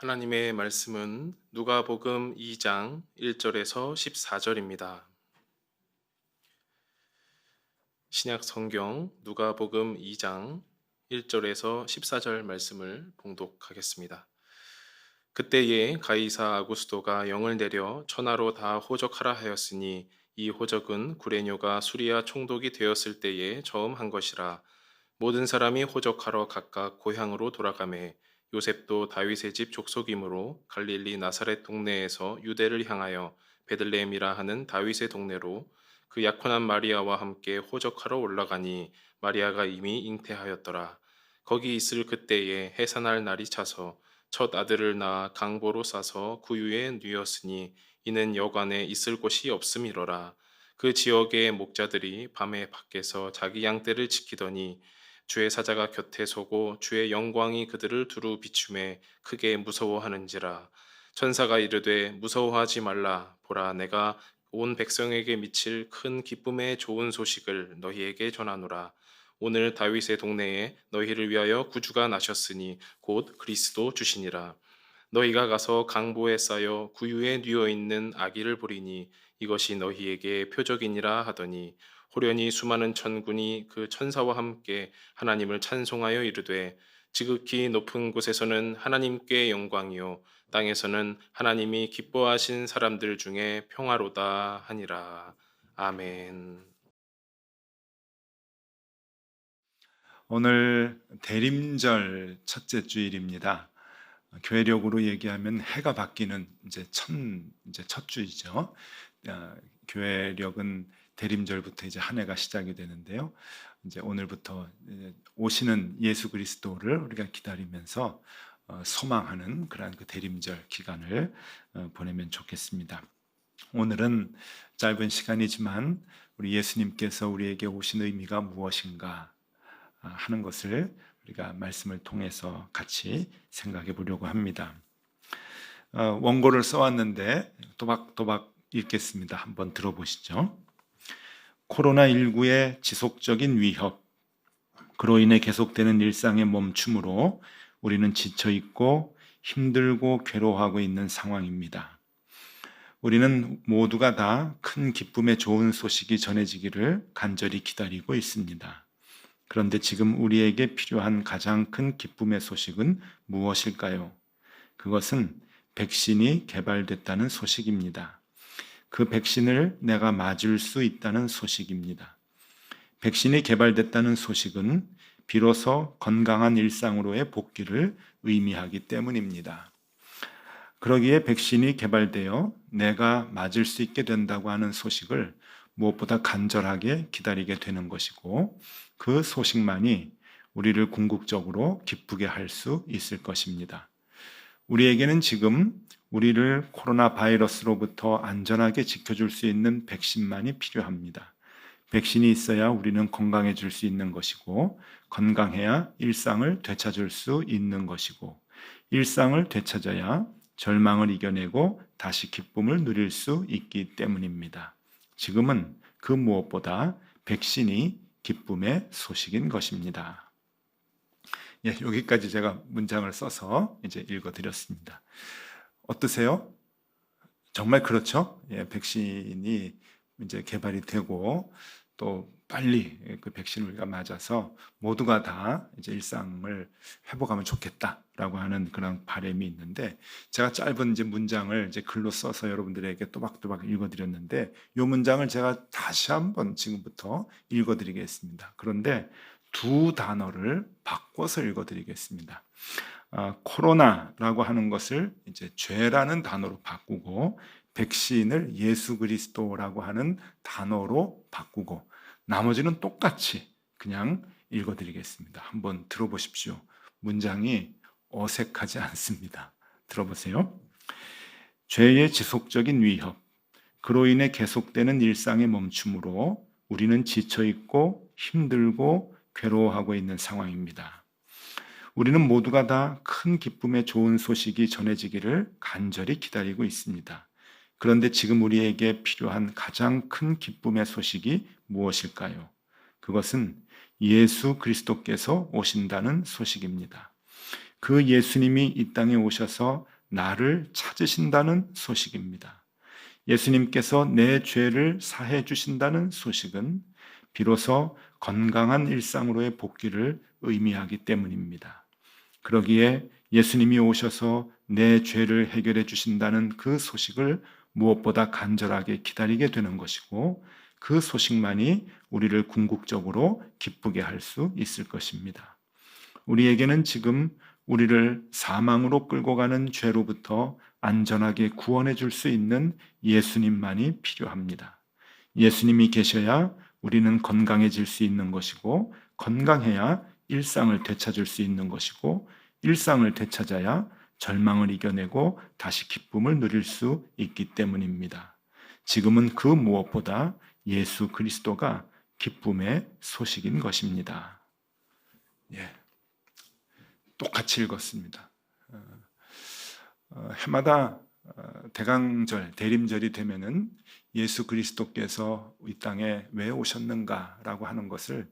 하나님의 말씀은 누가복음 2장 1절에서 14절입니다. 신약 성경 누가복음 2장 1절에서 14절 말씀을 봉독하겠습니다. 그때에 가이사 아구스도가 영을 내려 천하로 다 호적하라 하였으니 이 호적은 구레뇨가 수리아 총독이 되었을 때에 처음 한 것이라. 모든 사람이 호적하러 각각 고향으로 돌아가매 요셉도 다윗의 집 족속이므로 갈릴리 나사렛 동네에서 유대를 향하여 베들레헴이라 하는 다윗의 동네로 그 약혼한 마리아와 함께 호적하러 올라가니 마리아가 이미 잉태하였더라. 거기 있을 그때에 해산할 날이 차서 첫 아들을 낳아 강보로 싸서 구유에 뉘었으니 이는 여관에 있을 곳이 없음이로라. 그 지역의 목자들이 밤에 밖에서 자기 양떼를 지키더니 주의 사자가 곁에 서고 주의 영광이 그들을 두루 비추매 크게 무서워하는지라. 천사가 이르되 무서워하지 말라. 보라, 내가 온 백성에게 미칠 큰 기쁨의 좋은 소식을 너희에게 전하노라. 오늘 다윗의 동네에 너희를 위하여 구주가 나셨으니 곧 그리스도 주시니라. 너희가 가서 강보에 쌓여 구유에 뉘어 있는 아기를 보리니 이것이 너희에게 표적이니라 하더니 호련히 수많은 천군이 그 천사와 함께 하나님을 찬송하여 이르되 지극히 높은 곳에서는 하나님께 영광이요 땅에서는 하나님이 기뻐하신 사람들 중에 평화로다 하니라. 아멘. 오늘 대림절 첫째 주일입니다. 교회력으로 얘기하면 해가 바뀌는 이제 첫 주이죠. 교회력은 대림절부터 이제 한 해가 시작이 되는데요. 이제 오늘부터 이제 오시는 예수 그리스도를 우리가 기다리면서 소망하는 그러한 그 대림절 기간을 보내면 좋겠습니다. 오늘은 짧은 시간이지만 우리 예수님께서 우리에게 오신 의미가 무엇인가 하는 것을 우리가 말씀을 통해서 같이 생각해 보려고 합니다. 원고를 써왔는데 또박또박 읽겠습니다. 한번 들어보시죠. 코로나19의 지속적인 위협, 그로 인해 계속되는 일상의 멈춤으로 우리는 지쳐있고 힘들고 괴로워하고 있는 상황입니다. 우리는 모두가 다 큰 기쁨의 좋은 소식이 전해지기를 간절히 기다리고 있습니다. 그런데 지금 우리에게 필요한 가장 큰 기쁨의 소식은 무엇일까요? 그것은 백신이 개발됐다는 소식입니다. 그 백신을 내가 맞을 수 있다는 소식입니다. 백신이 개발됐다는 소식은 비로소 건강한 일상으로의 복귀를 의미하기 때문입니다. 그러기에 백신이 개발되어 내가 맞을 수 있게 된다고 하는 소식을 무엇보다 간절하게 기다리게 되는 것이고, 그 소식만이 우리를 궁극적으로 기쁘게 할 수 있을 것입니다. 우리에게는 지금 우리를 코로나 바이러스로부터 안전하게 지켜줄 수 있는 백신만이 필요합니다. 백신이 있어야 우리는 건강해질 수 있는 것이고, 건강해야 일상을 되찾을 수 있는 것이고, 일상을 되찾아야 절망을 이겨내고 다시 기쁨을 누릴 수 있기 때문입니다. 지금은 그 무엇보다 백신이 기쁨의 소식인 것입니다. 여기까지 제가 문장을 써서 이제 읽어드렸습니다. 어떠세요? 정말 그렇죠? 백신이 이제 개발이 되고 또 빨리 그 백신을 우리가 맞아서 모두가 다 이제 일상을 회복하면 좋겠다라고 하는 그런 바람이 있는데, 제가 짧은 이제 문장을 이제 글로 써서 여러분들에게 또박또박 읽어드렸는데, 이 문장을 제가 다시 한번 지금부터 읽어드리겠습니다. 그런데 두 단어를 바꿔서 읽어드리겠습니다. 코로나라고 하는 것을 이제 죄라는 단어로 바꾸고, 백신을 예수 그리스도라고 하는 단어로 바꾸고, 나머지는 똑같이 그냥 읽어드리겠습니다. 한번 들어보십시오. 문장이 어색하지 않습니다. 들어보세요. 죄의 지속적인 위협, 그로 인해 계속되는 일상의 멈춤으로 우리는 지쳐있고 힘들고 괴로워하고 있는 상황입니다. 우리는 모두가 다 큰 기쁨의 좋은 소식이 전해지기를 간절히 기다리고 있습니다. 그런데 지금 우리에게 필요한 가장 큰 기쁨의 소식이 무엇일까요? 그것은 예수 그리스도께서 오신다는 소식입니다. 그 예수님이 이 땅에 오셔서 나를 찾으신다는 소식입니다. 예수님께서 내 죄를 사해 주신다는 소식은 비로소 건강한 일상으로의 복귀를 의미하기 때문입니다. 그러기에 예수님이 오셔서 내 죄를 해결해 주신다는 그 소식을 무엇보다 간절하게 기다리게 되는 것이고, 그 소식만이 우리를 궁극적으로 기쁘게 할 수 있을 것입니다. 우리에게는 지금 우리를 사망으로 끌고 가는 죄로부터 안전하게 구원해 줄 수 있는 예수님만이 필요합니다. 예수님이 계셔야 우리는 건강해질 수 있는 것이고, 건강해야 일상을 되찾을 수 있는 것이고, 일상을 되찾아야 절망을 이겨내고 다시 기쁨을 누릴 수 있기 때문입니다. 지금은 그 무엇보다 예수 그리스도가 기쁨의 소식인 것입니다. 똑같이 읽었습니다. 해마다 대강절, 대림절이 되면은 예수 그리스도께서 이 땅에 왜 오셨는가라고 하는 것을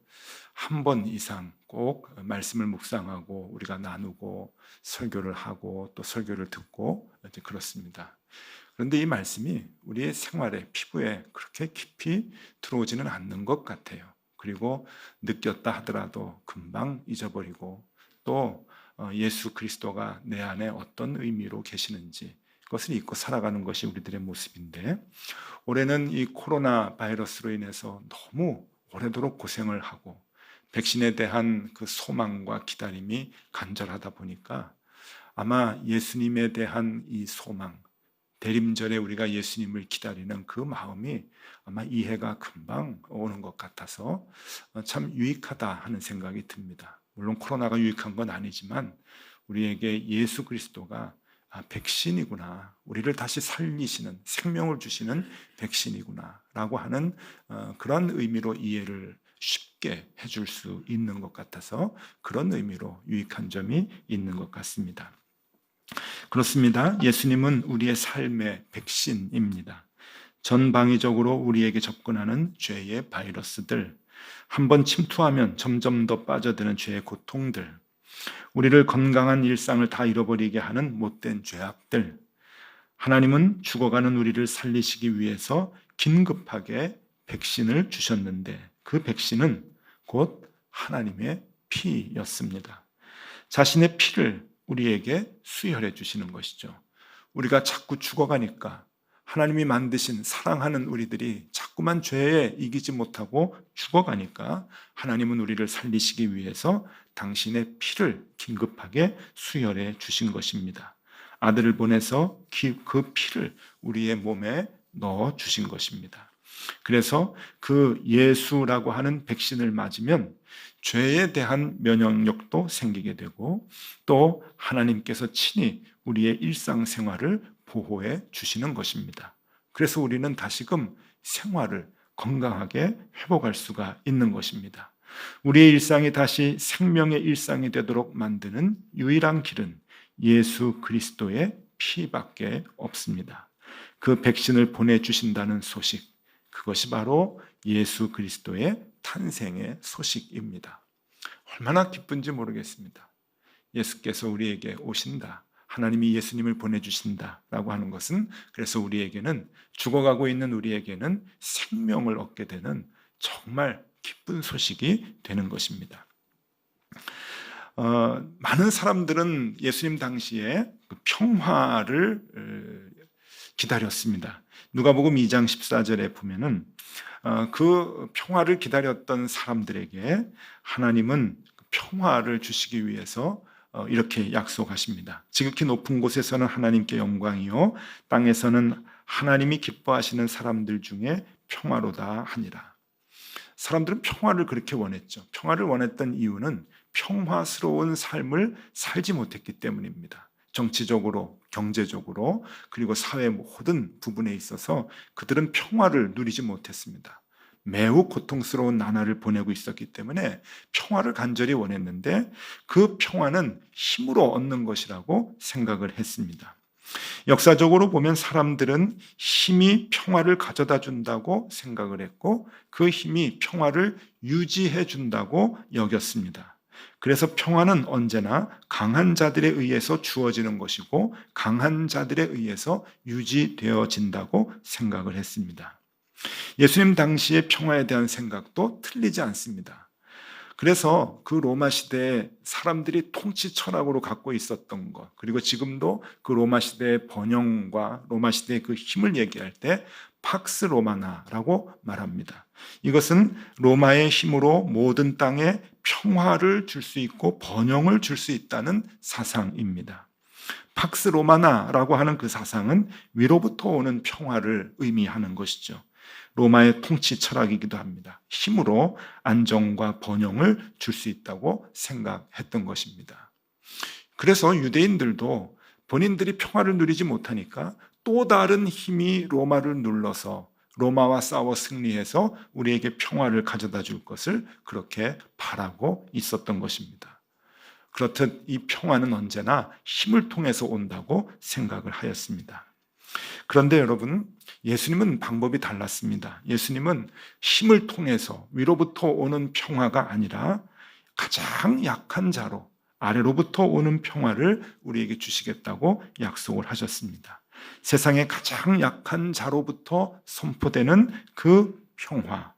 한 번 이상 꼭 말씀을 묵상하고 우리가 나누고 설교를 하고 또 설교를 듣고 이제 그렇습니다. 그런데 이 말씀이 우리의 생활에, 피부에 그렇게 깊이 들어오지는 않는 것 같아요. 그리고 느꼈다 하더라도 금방 잊어버리고, 또 예수 그리스도가 내 안에 어떤 의미로 계시는지 그것을 잊고 살아가는 것이 우리들의 모습인데, 올해는 이 코로나 바이러스로 인해서 너무 오래도록 고생을 하고 백신에 대한 그 소망과 기다림이 간절하다 보니까 아마 예수님에 대한 이 소망, 대림절에 우리가 예수님을 기다리는 그 마음이 아마 이해가 금방 오는 것 같아서 참 유익하다 하는 생각이 듭니다. 물론 코로나가 유익한 건 아니지만 우리에게 예수 그리스도가 백신이구나, 우리를 다시 살리시는, 생명을 주시는 백신이구나 라고 하는 그런 의미로 이해를 쉽게 해줄 수 있는 것 같아서 그런 의미로 유익한 점이 있는 것 같습니다. 그렇습니다. 예수님은 우리의 삶의 백신입니다. 전방위적으로 우리에게 접근하는 죄의 바이러스들, 한번 침투하면 점점 더 빠져드는 죄의 고통들, 우리를 건강한 일상을 다 잃어버리게 하는 못된 죄악들, 하나님은 죽어가는 우리를 살리시기 위해서 긴급하게 백신을 주셨는데, 그 백신은 곧 하나님의 피였습니다. 자신의 피를 우리에게 수혈해 주시는 것이죠. 우리가 자꾸 죽어가니까 하나님이 만드신 사랑하는 우리들이 자꾸만 죄에 이기지 못하고 죽어가니까 하나님은 우리를 살리시기 위해서 당신의 피를 긴급하게 수혈해 주신 것입니다. 아들을 보내서 그 피를 우리의 몸에 넣어 주신 것입니다. 그래서 그 예수라고 하는 백신을 맞으면 죄에 대한 면역력도 생기게 되고, 또 하나님께서 친히 우리의 일상생활을 보호해 주시는 것입니다. 그래서 우리는 다시금 생활을 건강하게 회복할 수가 있는 것입니다. 우리의 일상이 다시 생명의 일상이 되도록 만드는 유일한 길은 예수 그리스도의 피밖에 없습니다. 그 백신을 보내주신다는 소식, 그것이 바로 예수 그리스도의 탄생의 소식입니다. 얼마나 기쁜지 모르겠습니다. 예수께서 우리에게 오신다, 하나님이 예수님을 보내주신다라고 하는 것은, 그래서 우리에게는, 죽어가고 있는 우리에게는 생명을 얻게 되는 정말 기쁜 소식이 되는 것입니다. 많은 사람들은 예수님 당시에 그 평화를 기다렸습니다. 누가복음 2장 14절에 보면은 그 평화를 기다렸던 사람들에게 하나님은 평화를 주시기 위해서 이렇게 약속하십니다. 지극히 높은 곳에서는 하나님께 영광이요, 땅에서는 하나님이 기뻐하시는 사람들 중에 평화로다 하니라. 사람들은 평화를 그렇게 원했죠. 평화를 원했던 이유는 평화스러운 삶을 살지 못했기 때문입니다. 정치적으로, 경제적으로, 그리고 사회 모든 부분에 있어서 그들은 평화를 누리지 못했습니다. 매우 고통스러운 나날을 보내고 있었기 때문에 평화를 간절히 원했는데, 그 평화는 힘으로 얻는 것이라고 생각을 했습니다. 역사적으로 보면 사람들은 힘이 평화를 가져다 준다고 생각을 했고, 그 힘이 평화를 유지해 준다고 여겼습니다. 그래서 평화는 언제나 강한 자들에 의해서 주어지는 것이고 강한 자들에 의해서 유지되어진다고 생각을 했습니다. 예수님 당시의 평화에 대한 생각도 틀리지 않습니다. 그래서 그 로마 시대에 사람들이 통치 철학으로 갖고 있었던 것, 그리고 지금도 그 로마 시대의 번영과 로마 시대의 그 힘을 얘기할 때 팍스 로마나라고 말합니다. 이것은 로마의 힘으로 모든 땅에 평화를 줄 수 있고 번영을 줄 수 있다는 사상입니다. 팍스 로마나라고 하는 그 사상은 위로부터 오는 평화를 의미하는 것이죠. 로마의 통치 철학이기도 합니다. 힘으로 안정과 번영을 줄 수 있다고 생각했던 것입니다. 그래서 유대인들도 본인들이 평화를 누리지 못하니까 또 다른 힘이 로마를 눌러서 로마와 싸워 승리해서 우리에게 평화를 가져다 줄 것을 그렇게 바라고 있었던 것입니다. 그렇듯 이 평화는 언제나 힘을 통해서 온다고 생각을 하였습니다. 그런데 여러분, 예수님은 방법이 달랐습니다. 예수님은 힘을 통해서 위로부터 오는 평화가 아니라 가장 약한 자로 아래로부터 오는 평화를 우리에게 주시겠다고 약속을 하셨습니다. 세상의 가장 약한 자로부터 선포되는 그 평화,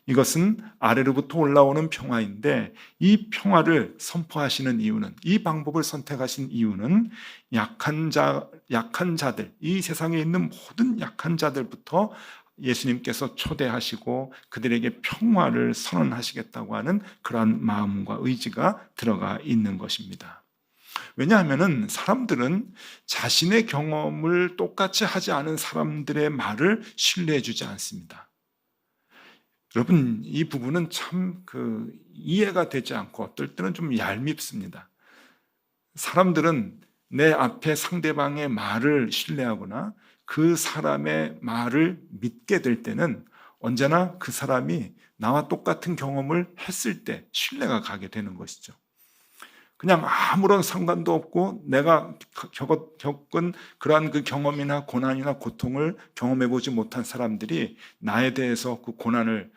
이것은 아래로부터 올라오는 평화인데 이 평화를 선포하시는 이유는, 이 방법을 선택하신 이유는 약한 자들, 이 세상에 있는 모든 약한 자들부터 예수님께서 초대하시고 그들에게 평화를 선언하시겠다고 하는 그러한 마음과 의지가 들어가 있는 것입니다. 왜냐하면 사람들은 자신의 경험을 똑같이 하지 않은 사람들의 말을 신뢰해 주지 않습니다. 여러분, 이 부분은 참 이해가 되지 않고 어떨 때는 좀 얄밉습니다. 사람들은 내 앞에 상대방의 말을 신뢰하거나 그 사람의 말을 믿게 될 때는 언제나 그 사람이 나와 똑같은 경험을 했을 때 신뢰가 가게 되는 것이죠. 그냥 아무런 상관도 없고 내가 겪은 그러한 그 경험이나 고난이나 고통을 경험해 보지 못한 사람들이 나에 대해서 그 고난을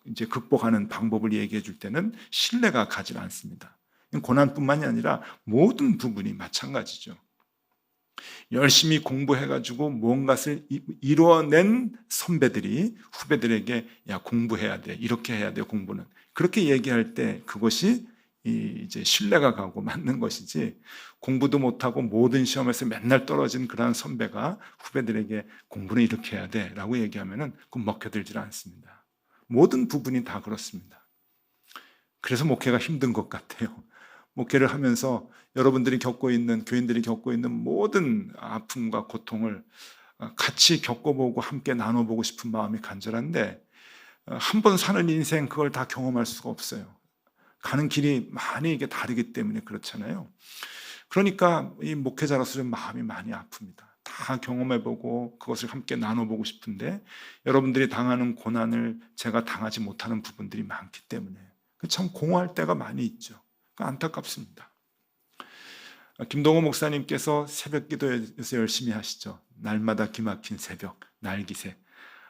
이제 극복하는 방법을 얘기해 줄 때는 신뢰가 가지 않습니다. 고난뿐만이 아니라 모든 부분이 마찬가지죠. 열심히 공부해가지고 무언가를 이루어낸 선배들이 후배들에게 야, 공부해야 돼, 이렇게 해야 돼, 공부는 그렇게 얘기할 때 그것이 이제 신뢰가 가고 맞는 것이지, 공부도 못하고 모든 시험에서 맨날 떨어진 그러한 선배가 후배들에게 공부는 이렇게 해야 돼 라고 얘기하면은 그건 먹혀들지 않습니다. 모든 부분이 다 그렇습니다. 그래서 목회가 힘든 것 같아요. 목회를 하면서 여러분들이 겪고 있는, 교인들이 겪고 있는 모든 아픔과 고통을 같이 겪어보고 함께 나눠보고 싶은 마음이 간절한데 한 번 사는 인생 그걸 다 경험할 수가 없어요. 가는 길이 많이 이게 다르기 때문에 그렇잖아요. 그러니까 이 목회자로서 좀 마음이 많이 아픕니다. 다 경험해보고 그것을 함께 나눠보고 싶은데 여러분들이 당하는 고난을 제가 당하지 못하는 부분들이 많기 때문에 참 공허할 때가 많이 있죠. 안타깝습니다. 김동호 목사님께서 새벽 기도에서 열심히 하시죠. 날마다 기막힌 새벽, 날기새.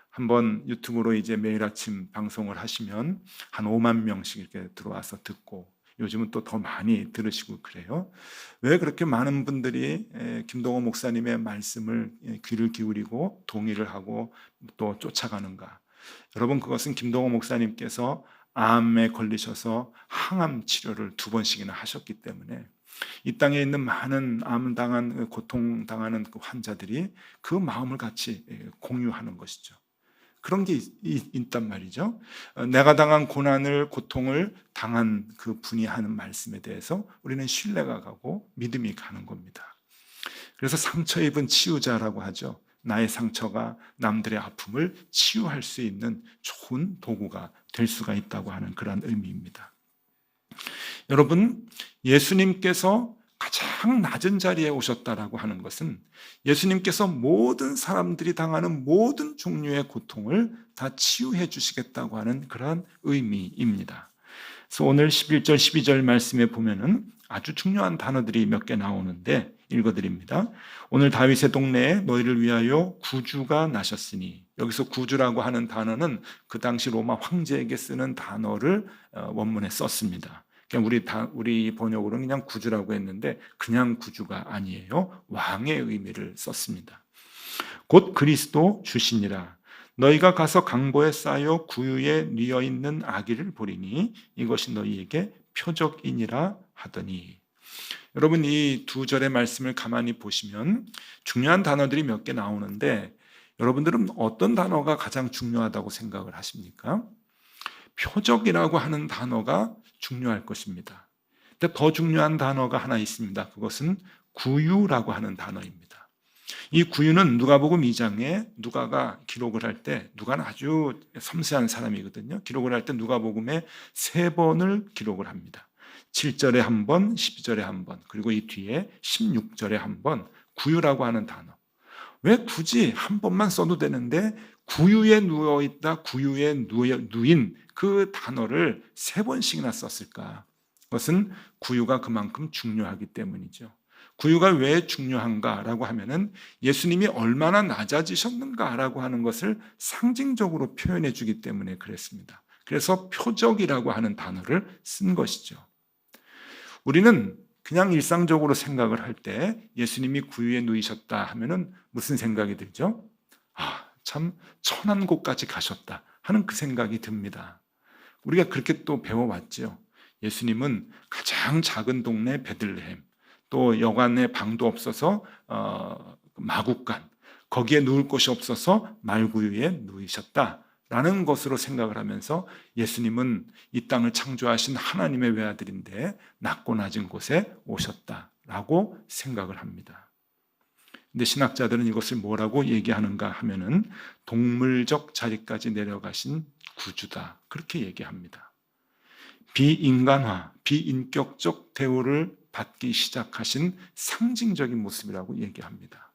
한번 유튜브로 이제 매일 아침 방송을 하시면 한 5만 명씩 이렇게 들어와서 듣고, 요즘은 또 더 많이 들으시고 그래요. 왜 그렇게 많은 분들이 김동호 목사님의 말씀을 귀를 기울이고 동의를 하고 또 쫓아가는가? 여러분, 그것은 김동호 목사님께서 암에 걸리셔서 항암 치료를 2번씩이나 하셨기 때문에 이 땅에 있는 많은 암 당한, 고통 당하는 그 환자들이 그 마음을 같이 공유하는 것이죠. 그런 게 있단 말이죠. 내가 당한 고난을, 고통을 당한 그 분이 하는 말씀에 대해서 우리는 신뢰가 가고 믿음이 가는 겁니다. 그래서 상처 입은 치유자라고 하죠. 나의 상처가 남들의 아픔을 치유할 수 있는 좋은 도구가 될 수가 있다고 하는 그런 의미입니다. 여러분, 예수님께서 가장 낮은 자리에 오셨다라고 하는 것은 예수님께서 모든 사람들이 당하는 모든 종류의 고통을 다 치유해 주시겠다고 하는 그런 의미입니다. 그래서 오늘 11절, 12절 말씀에 보면은 아주 중요한 단어들이 몇 개 나오는데 읽어드립니다. 오늘 다윗의 동네에 너희를 위하여 구주가 나셨으니, 여기서 구주라고 하는 단어는 그 당시 로마 황제에게 쓰는 단어를 원문에 썼습니다. 그냥 우리 번역으로는 그냥 구주라고 했는데 그냥 구주가 아니에요. 왕의 의미를 썼습니다. 곧 그리스도 주시니라. 너희가 가서 강보에 쌓여 구유에 뉘어 있는 아기를 보리니 이것이 너희에게 표적이니라 하더니. 여러분, 이 두 절의 말씀을 가만히 보시면 중요한 단어들이 몇 개 나오는데 여러분들은 어떤 단어가 가장 중요하다고 생각을 하십니까? 표적이라고 하는 단어가 중요할 것입니다. 근데 더 중요한 단어가 하나 있습니다. 그것은 구유라고 하는 단어입니다. 이 구유는 누가복음 2장에 누가가 기록을 할 때, 누가는 아주 섬세한 사람이거든요. 기록을 할 때 누가복음에 3번을 기록을 합니다. 7절에 한 번, 12절에 한 번, 그리고 이 뒤에 16절에 한 번, 구유라고 하는 단어. 왜 굳이 한 번만 써도 되는데 구유에 누워있다, 구유에 누인 그 단어를 3번씩이나 썼을까? 그것은 구유가 그만큼 중요하기 때문이죠. 구유가 왜 중요한가라고 하면은 예수님이 얼마나 낮아지셨는가라고 하는 것을 상징적으로 표현해 주기 때문에 그랬습니다. 그래서 표적이라고 하는 단어를 쓴 것이죠. 우리는 그냥 일상적으로 생각을 할 때 예수님이 구유에 누이셨다 하면은 무슨 생각이 들죠? 참 천한 곳까지 가셨다 하는 그 생각이 듭니다. 우리가 그렇게 또 배워왔죠. 예수님은 가장 작은 동네 베들레헴, 또 여관에 방도 없어서 마국간, 거기에 누울 곳이 없어서 말구유에 누이셨다라는 것으로 생각을 하면서 예수님은 이 땅을 창조하신 하나님의 외아들인데 낮고 낮은 곳에 오셨다라고 생각을 합니다. 근데 신학자들은 이것을 뭐라고 얘기하는가 하면은 동물적 자리까지 내려가신 구주다, 그렇게 얘기합니다. 비인간화, 비인격적 대우를 받기 시작하신 상징적인 모습이라고 얘기합니다.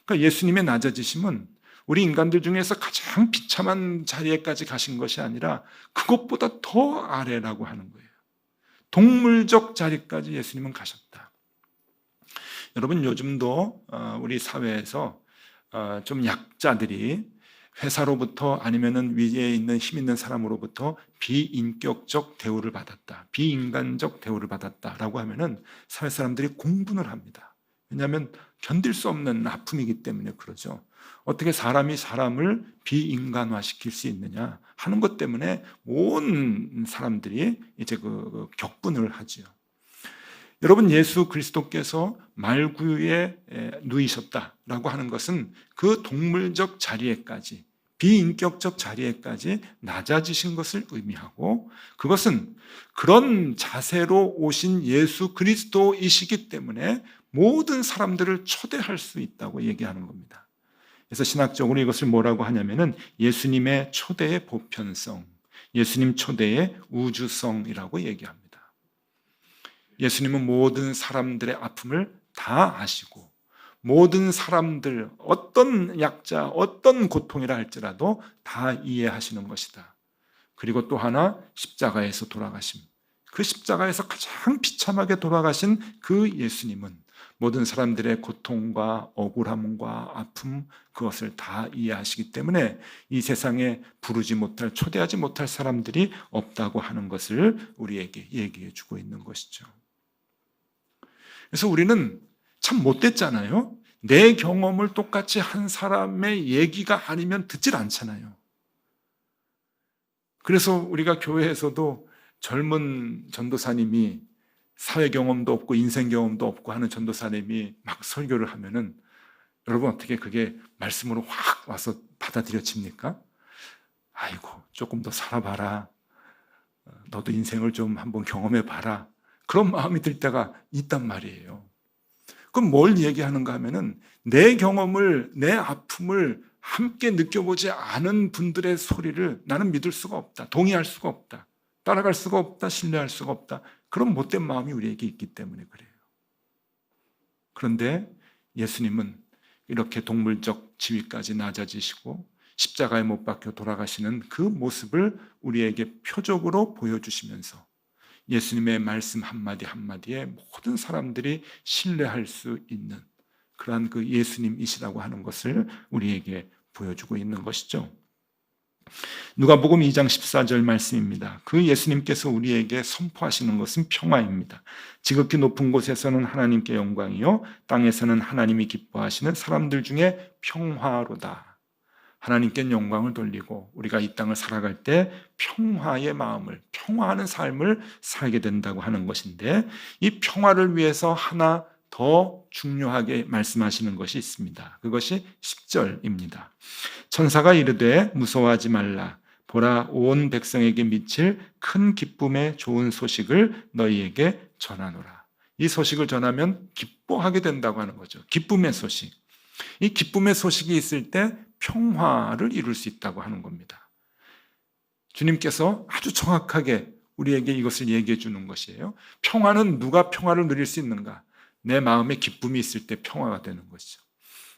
그러니까 예수님의 낮아지심은 우리 인간들 중에서 가장 비참한 자리에까지 가신 것이 아니라 그것보다 더 아래라고 하는 거예요. 동물적 자리까지 예수님은 가셨다. 여러분, 요즘도 우리 사회에서 좀 약자들이 회사로부터 아니면은 위에 있는 힘 있는 사람으로부터 비인격적 대우를 받았다, 비인간적 대우를 받았다라고 하면은 사회 사람들이 공분을 합니다. 왜냐하면 견딜 수 없는 아픔이기 때문에 그러죠. 어떻게 사람이 사람을 비인간화시킬 수 있느냐 하는 것 때문에 온 사람들이 이제 그 격분을 하지요. 여러분, 예수 그리스도께서 말구유에 누이셨다라고 하는 것은 그 동물적 자리에까지, 비인격적 자리에까지 낮아지신 것을 의미하고, 그것은 그런 자세로 오신 예수 그리스도이시기 때문에 모든 사람들을 초대할 수 있다고 얘기하는 겁니다. 그래서 신학적으로 이것을 뭐라고 하냐면은 예수님의 초대의 보편성, 예수님 초대의 우주성이라고 얘기합니다. 예수님은 모든 사람들의 아픔을 다 아시고 모든 사람들, 어떤 약자, 어떤 고통이라 할지라도 다 이해하시는 것이다. 그리고 또 하나, 십자가에서 돌아가심. 그 십자가에서 가장 비참하게 돌아가신 그 예수님은 모든 사람들의 고통과 억울함과 아픔, 그것을 다 이해하시기 때문에 이 세상에 부르지 못할, 초대하지 못할 사람들이 없다고 하는 것을 우리에게 얘기해 주고 있는 것이죠. 그래서 우리는 참 못됐잖아요. 내 경험을 똑같이 한 사람의 얘기가 아니면 듣질 않잖아요. 그래서 우리가 교회에서도 젊은 전도사님이 사회 경험도 없고 인생 경험도 없고 하는 전도사님이 막 설교를 하면은 여러분, 어떻게 그게 말씀으로 확 와서 받아들여집니까? 아이고, 조금 더 살아봐라. 너도 인생을 좀 한번 경험해봐라. 그런 마음이 들 때가 있단 말이에요. 그럼 뭘 얘기하는가 하면은 내 경험을, 내 아픔을 함께 느껴보지 않은 분들의 소리를 나는 믿을 수가 없다, 동의할 수가 없다, 따라갈 수가 없다, 신뢰할 수가 없다. 그런 못된 마음이 우리에게 있기 때문에 그래요. 그런데 예수님은 이렇게 동물적 지위까지 낮아지시고 십자가에 못 박혀 돌아가시는 그 모습을 우리에게 표적으로 보여주시면서 예수님의 말씀 한마디 한마디에 모든 사람들이 신뢰할 수 있는 그러한 그 예수님이시라고 하는 것을 우리에게 보여주고 있는 것이죠. 누가복음 2장 14절 말씀입니다. 그 예수님께서 우리에게 선포하시는 것은 평화입니다. 지극히 높은 곳에서는 하나님께 영광이요 땅에서는 하나님이 기뻐하시는 사람들 중에 평화로다. 하나님께 영광을 돌리고 우리가 이 땅을 살아갈 때 평화의 마음을, 평화하는 삶을 살게 된다고 하는 것인데, 이 평화를 위해서 하나 더 중요하게 말씀하시는 것이 있습니다. 그것이 10절입니다. 천사가 이르되 무서워하지 말라. 보라, 온 백성에게 미칠 큰 기쁨의 좋은 소식을 너희에게 전하노라. 이 소식을 전하면 기뻐하게 된다고 하는 거죠. 기쁨의 소식. 이 기쁨의 소식이 있을 때 평화를 이룰 수 있다고 하는 겁니다. 주님께서 아주 정확하게 우리에게 이것을 얘기해 주는 것이에요. 평화는 누가 평화를 누릴 수 있는가? 내 마음에 기쁨이 있을 때 평화가 되는 것이죠.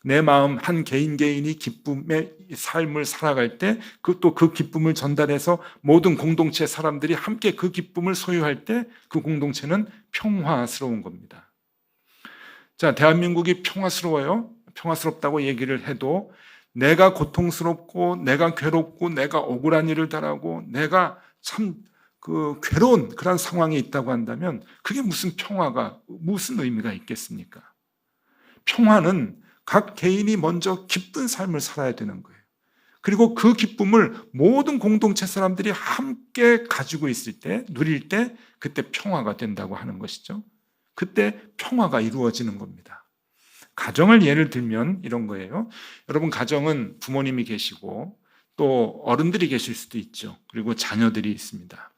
내 마음, 한 개인 개인이 기쁨의 삶을 살아갈 때 또 그 기쁨을 전달해서 모든 공동체 사람들이 함께 그 기쁨을 소유할 때 그 공동체는 평화스러운 겁니다. 자, 대한민국이 평화스러워요? 평화스럽다고 얘기를 해도 내가 고통스럽고 내가 괴롭고 내가 억울한 일을 당하고 내가 참 괴로운 그런 상황에 있다고 한다면 그게 무슨 평화가, 무슨 의미가 있겠습니까? 평화는 각 개인이 먼저 기쁜 삶을 살아야 되는 거예요. 그리고 그 기쁨을 모든 공동체 사람들이 함께 가지고 있을 때, 누릴 때 그때 평화가 된다고 하는 것이죠. 그때 평화가 이루어지는 겁니다. 가정을 예를 들면 이런 거예요. 여러분, 가정은 부모님이 계시고 또 어른들이 계실 수도 있죠. 그리고 자녀들이 있습니다.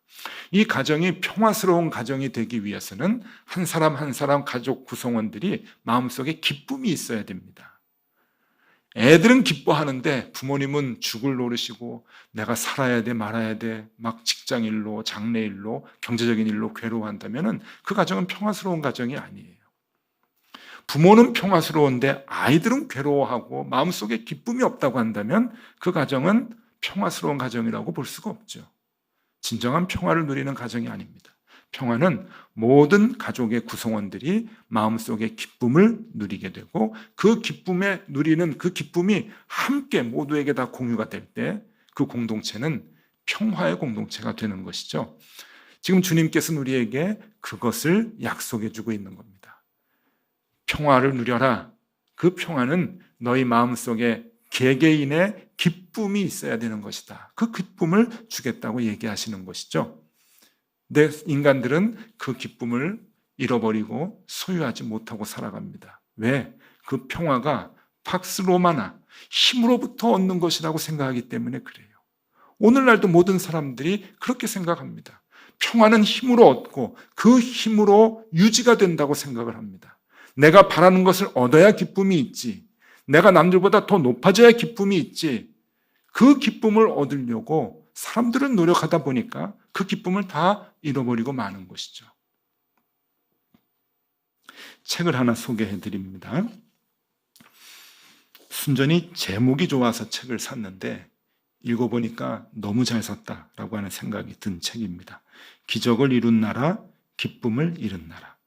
이 가정이 평화스러운 가정이 되기 위해서는 한 사람 한 사람 가족 구성원들이 마음속에 기쁨이 있어야 됩니다. 애들은 기뻐하는데 부모님은 죽을 노릇이고 내가 살아야 돼 말아야 돼 막 직장일로 장래일로 경제적인 일로 괴로워한다면 그 가정은 평화스러운 가정이 아니에요. 부모는 평화스러운데 아이들은 괴로워하고 마음속에 기쁨이 없다고 한다면 그 가정은 평화스러운 가정이라고 볼 수가 없죠. 진정한 평화를 누리는 가정이 아닙니다. 평화는 모든 가족의 구성원들이 마음속에 기쁨을 누리게 되고 그 기쁨에 누리는 그 기쁨이 함께 모두에게 다 공유가 될 때 그 공동체는 평화의 공동체가 되는 것이죠. 지금 주님께서는 우리에게 그것을 약속해 주고 있는 겁니다. 평화를 누려라. 그 평화는 너희 마음속에 개개인의 기쁨이 있어야 되는 것이다. 그 기쁨을 주겠다고 얘기하시는 것이죠. 내 인간들은 그 기쁨을 잃어버리고 소유하지 못하고 살아갑니다. 왜? 그 평화가 팍스 로마나 힘으로부터 얻는 것이라고 생각하기 때문에 그래요. 오늘날도 모든 사람들이 그렇게 생각합니다. 평화는 힘으로 얻고 그 힘으로 유지가 된다고 생각을 합니다. 내가 바라는 것을 얻어야 기쁨이 있지. 내가 남들보다 더 높아져야 기쁨이 있지. 그 기쁨을 얻으려고 사람들은 노력하다 보니까 그 기쁨을 다 잃어버리고 마는 것이죠. 책을 하나 소개해 드립니다. 순전히 제목이 좋아서 책을 샀는데 읽어보니까 너무 잘 샀다라고 하는 생각이 든 책입니다. 기적을 이룬 나라, 기쁨을 잃은 나라.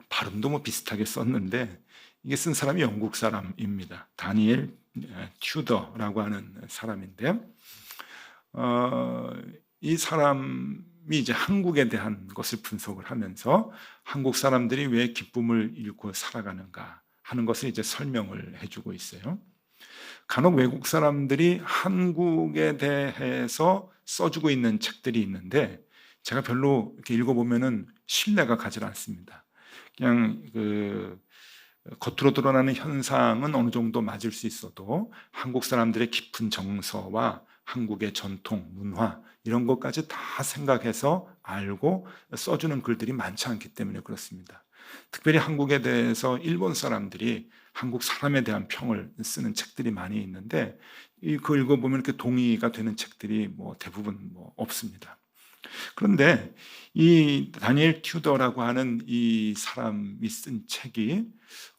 발음도 뭐 비슷하게 썼는데 이게 쓴 사람이 영국 사람입니다. 다니엘 튜더라고 하는 사람인데 이 사람이 이제 한국에 대한 것을 분석을 하면서 한국 사람들이 왜 기쁨을 잃고 살아가는가 하는 것을 이제 설명을 해주고 있어요. 간혹 외국 사람들이 한국에 대해서 써주고 있는 책들이 있는데 제가 별로 이렇게 읽어보면은 신뢰가 가지 않습니다. 그냥 겉으로 드러나는 현상은 어느 정도 맞을 수 있어도 한국 사람들의 깊은 정서와 한국의 전통, 문화 이런 것까지 다 생각해서 알고 써주는 글들이 많지 않기 때문에 그렇습니다. 특별히 한국에 대해서 일본 사람들이 한국 사람에 대한 평을 쓰는 책들이 많이 있는데 그 읽어보면 이렇게 동의가 되는 책들이 뭐 대부분 없습니다. 그런데 이 다니엘 튜더라고 하는 이 사람이 쓴 책이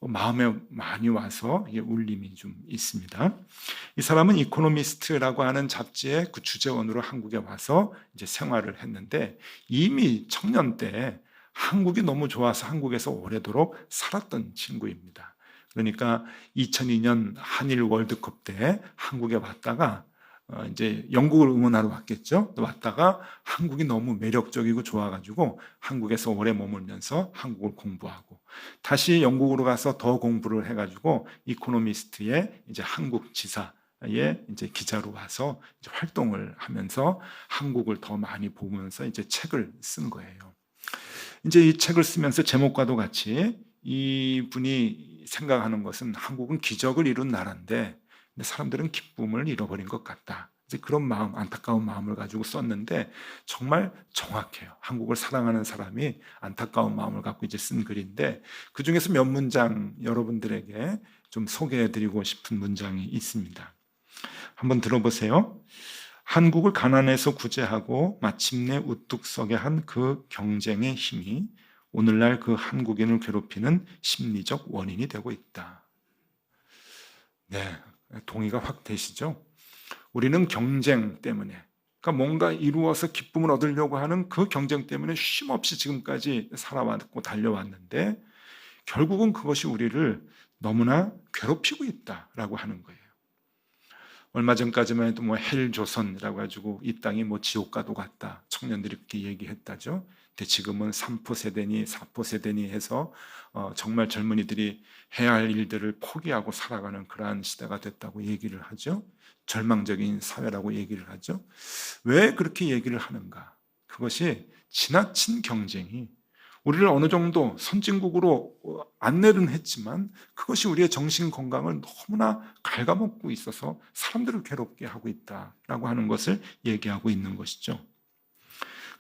마음에 많이 와서 울림이 좀 있습니다. 이 사람은 이코노미스트라고 하는 잡지의 그 주재원으로 한국에 와서 이제 생활을 했는데 이미 청년 때 한국이 너무 좋아서 한국에서 오래도록 살았던 친구입니다. 그러니까 2002년 한일 월드컵 때 한국에 왔다가 이제 영국을 응원하러 왔겠죠. 또 왔다가 한국이 너무 매력적이고 좋아가지고 한국에서 오래 머물면서 한국을 공부하고 다시 영국으로 가서 더 공부를 해가지고 이코노미스트의 이제 한국 지사에 이제 기자로 와서 이제 활동을 하면서 한국을 더 많이 보면서 이제 책을 쓴 거예요. 이제 이 책을 쓰면서 제목과도 같이 이분이 생각하는 것은 한국은 기적을 이룬 나라인데 근데 사람들은 기쁨을 잃어버린 것 같다. 이제 그런 마음, 안타까운 마음을 가지고 썼는데 정말 정확해요. 한국을 사랑하는 사람이 안타까운 마음을 갖고 이제 쓴 글인데 그 중에서 몇 문장 여러분들에게 좀 소개해드리고 싶은 문장이 있습니다. 한번 들어보세요. 한국을 가난에서 구제하고 마침내 우뚝 서게 한 그 경쟁의 힘이 오늘날 그 한국인을 괴롭히는 심리적 원인이 되고 있다. 네, 동의가 확 되시죠? 우리는 경쟁 때문에, 그러니까 뭔가 이루어서 기쁨을 얻으려고 하는 그 경쟁 때문에 쉼없이 지금까지 살아왔고 달려왔는데 결국은 그것이 우리를 너무나 괴롭히고 있다라고 하는 거예요. 얼마 전까지만 해도 뭐 헬조선이라고 가지고 이 땅이 뭐 지옥과도 같다. 청년들이 그렇게 얘기했다죠. 근데 지금은 3포 세대니 4포 세대니 해서 정말 젊은이들이 해야 할 일들을 포기하고 살아가는 그러한 시대가 됐다고 얘기를 하죠. 절망적인 사회라고 얘기를 하죠. 왜 그렇게 얘기를 하는가? 그것이 지나친 경쟁이 우리를 어느 정도 선진국으로 안내는 했지만 그것이 우리의 정신 건강을 너무나 갉아먹고 있어서 사람들을 괴롭게 하고 있다라고 하는 것을 얘기하고 있는 것이죠.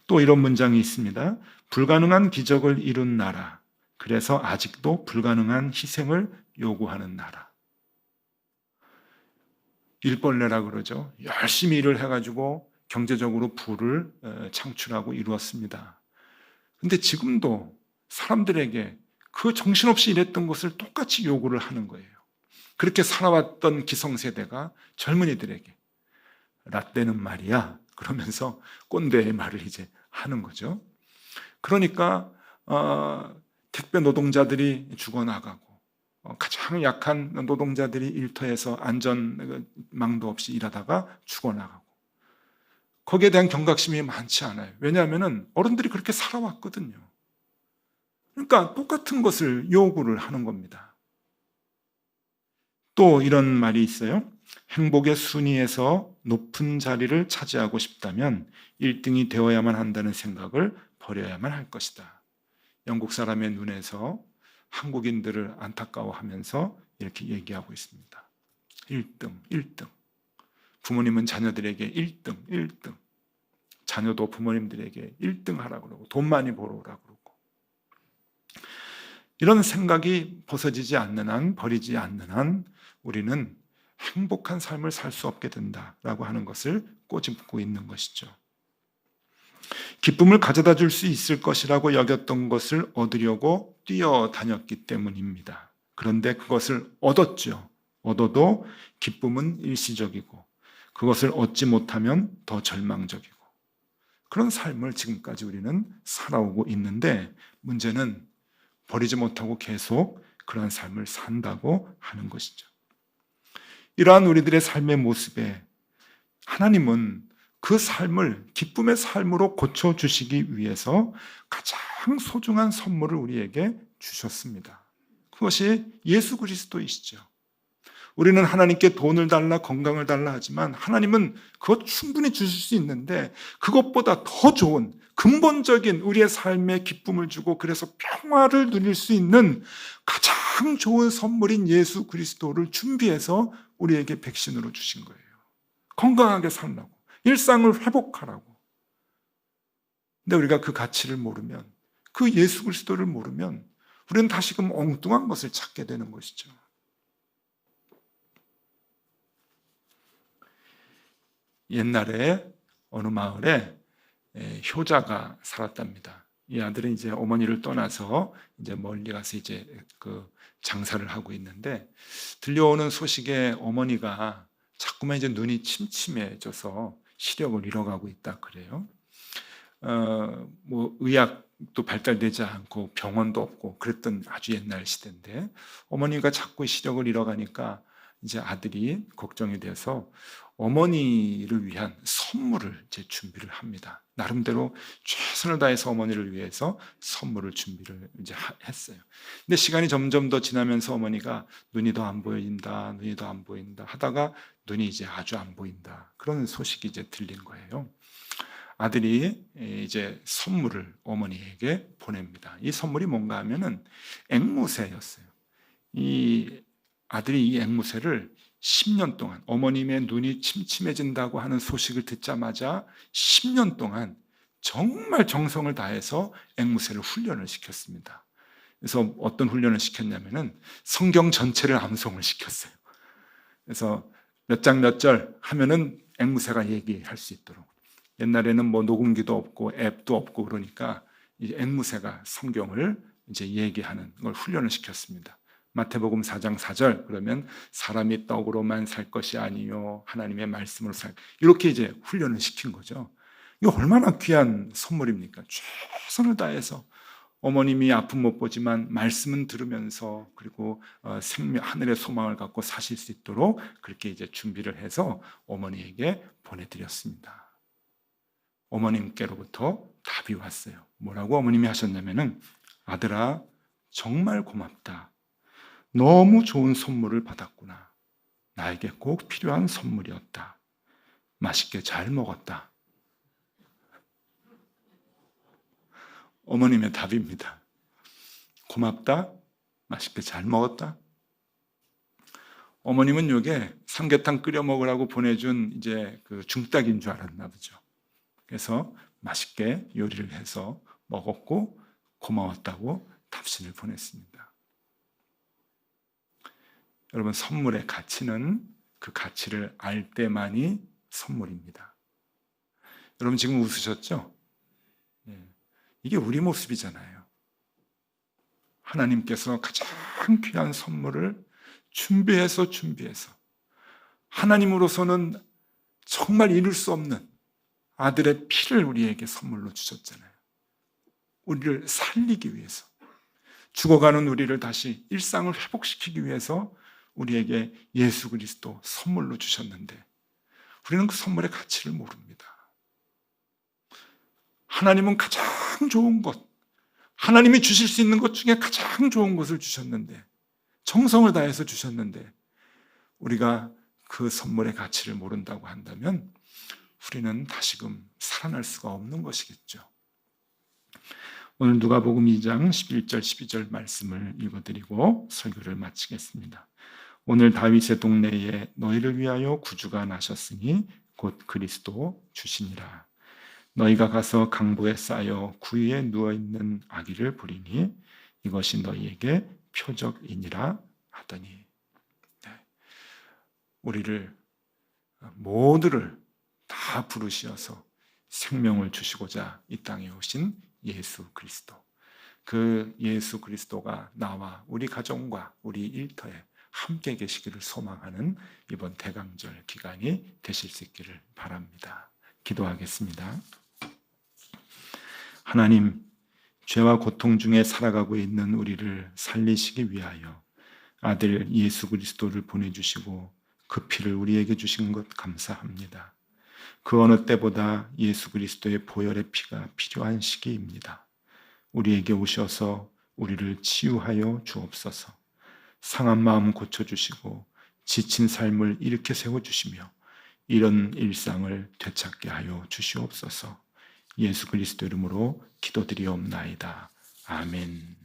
또 이런 문장이 있습니다. 불가능한 기적을 이룬 나라. 그래서 아직도 불가능한 희생을 요구하는 나라. 일벌레라 그러죠. 열심히 일을 해가지고 경제적으로 부를 창출하고 이루었습니다. 근데 지금도 사람들에게 그 정신없이 일했던 것을 똑같이 요구를 하는 거예요. 그렇게 살아왔던 기성세대가 젊은이들에게 라떼는 말이야 그러면서 꼰대의 말을 이제 하는 거죠. 그러니까 택배 노동자들이 죽어나가고 가장 약한 노동자들이 일터에서 안전망도 없이 일하다가 죽어나가고 거기에 대한 경각심이 많지 않아요. 왜냐하면 어른들이 그렇게 살아왔거든요. 그러니까 똑같은 것을 요구를 하는 겁니다. 또 이런 말이 있어요. 행복의 순위에서 높은 자리를 차지하고 싶다면 1등이 되어야만 한다는 생각을 버려야만 할 것이다. 영국 사람의 눈에서 한국인들을 안타까워하면서 이렇게 얘기하고 있습니다. 1등, 1등. 부모님은 자녀들에게 1등, 1등. 자녀도 부모님들에게 1등 하라고 그러고 돈 많이 벌어오라고 그러고 이런 생각이 벗어지지 않는 한, 버리지 않는 한 우리는 행복한 삶을 살 수 없게 된다라고 하는 것을 꼬집고 있는 것이죠. 기쁨을 가져다 줄 수 있을 것이라고 여겼던 것을 얻으려고 뛰어다녔기 때문입니다. 그런데 그것을 얻었죠. 얻어도 기쁨은 일시적이고 그것을 얻지 못하면 더 절망적이고 그런 삶을 지금까지 우리는 살아오고 있는데 문제는 버리지 못하고 계속 그런 삶을 산다고 하는 것이죠. 이러한 우리들의 삶의 모습에 하나님은 그 삶을 기쁨의 삶으로 고쳐주시기 위해서 가장 소중한 선물을 우리에게 주셨습니다. 그것이 예수 그리스도이시죠. 우리는 하나님께 돈을 달라 건강을 달라 하지만 하나님은 그것 충분히 주실 수 있는데 그것보다 더 좋은 근본적인 우리의 삶에 기쁨을 주고 그래서 평화를 누릴 수 있는 가장 좋은 선물인 예수 그리스도를 준비해서 우리에게 백신으로 주신 거예요. 건강하게 살라고, 일상을 회복하라고. 근데 우리가 그 가치를 모르면, 그 예수 그리스도를 모르면 우리는 다시금 엉뚱한 것을 찾게 되는 것이죠. 옛날에 어느 마을에 효자가 살았답니다. 이 아들은 이제 어머니를 떠나서 이제 멀리 가서 이제 그 장사를 하고 있는데 들려오는 소식에 어머니가 자꾸만 이제 눈이 침침해져서 시력을 잃어가고 있다 그래요. 뭐 의학도 발달되지 않고 병원도 없고 그랬던 아주 옛날 시대인데 어머니가 자꾸 시력을 잃어가니까 이제 아들이 걱정이 돼서 어머니를 위한 선물을 이제 준비를 합니다. 나름대로 최선을 다해서 어머니를 위해서 선물을 준비를 이제 했어요. 근데 시간이 점점 더 지나면서 어머니가 눈이 더 안 보인다, 눈이 더 안 보인다 하다가 눈이 이제 아주 안 보인다. 그런 소식이 이제 들린 거예요. 아들이 이제 선물을 어머니에게 보냅니다. 이 선물이 뭔가 하면은 앵무새였어요. 이 아들이 이 앵무새를 10년 동안 어머님의 눈이 침침해진다고 하는 소식을 듣자마자 10년 동안 정말 정성을 다해서 앵무새를 훈련을 시켰습니다. 그래서 어떤 훈련을 시켰냐면은 성경 전체를 암송을 시켰어요. 그래서 몇 장 몇 절 하면은 앵무새가 얘기할 수 있도록. 옛날에는 뭐 녹음기도 없고 앱도 없고 그러니까 이 앵무새가 성경을 이제 얘기하는 걸 훈련을 시켰습니다. 마태복음 4장 4절 그러면 사람이 떡으로만 살 것이 아니요 하나님의 말씀으로 살, 이렇게 이제 훈련을 시킨 거죠. 이거 얼마나 귀한 선물입니까? 최선을 다해서 어머님이 아픔 못 보지만 말씀은 들으면서 그리고 생명 하늘의 소망을 갖고 사실 수 있도록 그렇게 이제 준비를 해서 어머니에게 보내드렸습니다. 어머님께로부터 답이 왔어요. 뭐라고 어머님이 하셨냐면은 아들아 정말 고맙다. 너무 좋은 선물을 받았구나. 나에게 꼭 필요한 선물이었다. 맛있게 잘 먹었다. 어머님의 답입니다. 고맙다. 맛있게 잘 먹었다. 어머님은 이게 삼계탕 끓여 먹으라고 보내준 이제 그 중딱인 줄 알았나 보죠. 그래서 맛있게 요리를 해서 먹었고 고마웠다고 답신을 보냈습니다. 여러분, 선물의 가치는 그 가치를 알 때만이 선물입니다. 여러분 지금 웃으셨죠? 이게 우리 모습이잖아요. 하나님께서 가장 귀한 선물을 준비해서 하나님으로서는 정말 이룰 수 없는 아들의 피를 우리에게 선물로 주셨잖아요. 우리를 살리기 위해서, 죽어가는 우리를 다시 일상을 회복시키기 위해서 우리에게 예수 그리스도 선물로 주셨는데 우리는 그 선물의 가치를 모릅니다. 하나님은 가장 좋은 것, 하나님이 주실 수 있는 것 중에 가장 좋은 것을 주셨는데, 정성을 다해서 주셨는데 우리가 그 선물의 가치를 모른다고 한다면 우리는 다시금 살아날 수가 없는 것이겠죠. 오늘 누가복음 2장 11절 12절 말씀을 읽어드리고 설교를 마치겠습니다. 오늘 다윗의 동네에 너희를 위하여 구주가 나셨으니 곧 그리스도 주시니라. 너희가 가서 강보에 쌓여 구유에 누워있는 아기를 보리니 이것이 너희에게 표적이니라 하더니, 우리를 모두를 다 부르시어서 생명을 주시고자 이 땅에 오신 예수 그리스도, 그 예수 그리스도가 나와 우리 가정과 우리 일터에 함께 계시기를 소망하는 이번 대강절 기간이 되실 수 있기를 바랍니다. 기도하겠습니다. 하나님, 죄와 고통 중에 살아가고 있는 우리를 살리시기 위하여 아들 예수 그리스도를 보내주시고 그 피를 우리에게 주신 것 감사합니다. 그 어느 때보다 예수 그리스도의 보혈의 피가 필요한 시기입니다. 우리에게 오셔서 우리를 치유하여 주옵소서. 상한 마음 고쳐주시고 지친 삶을 일으켜 세워주시며 이런 일상을 되찾게 하여 주시옵소서. 예수 그리스도 이름으로 기도드리옵나이다. 아멘.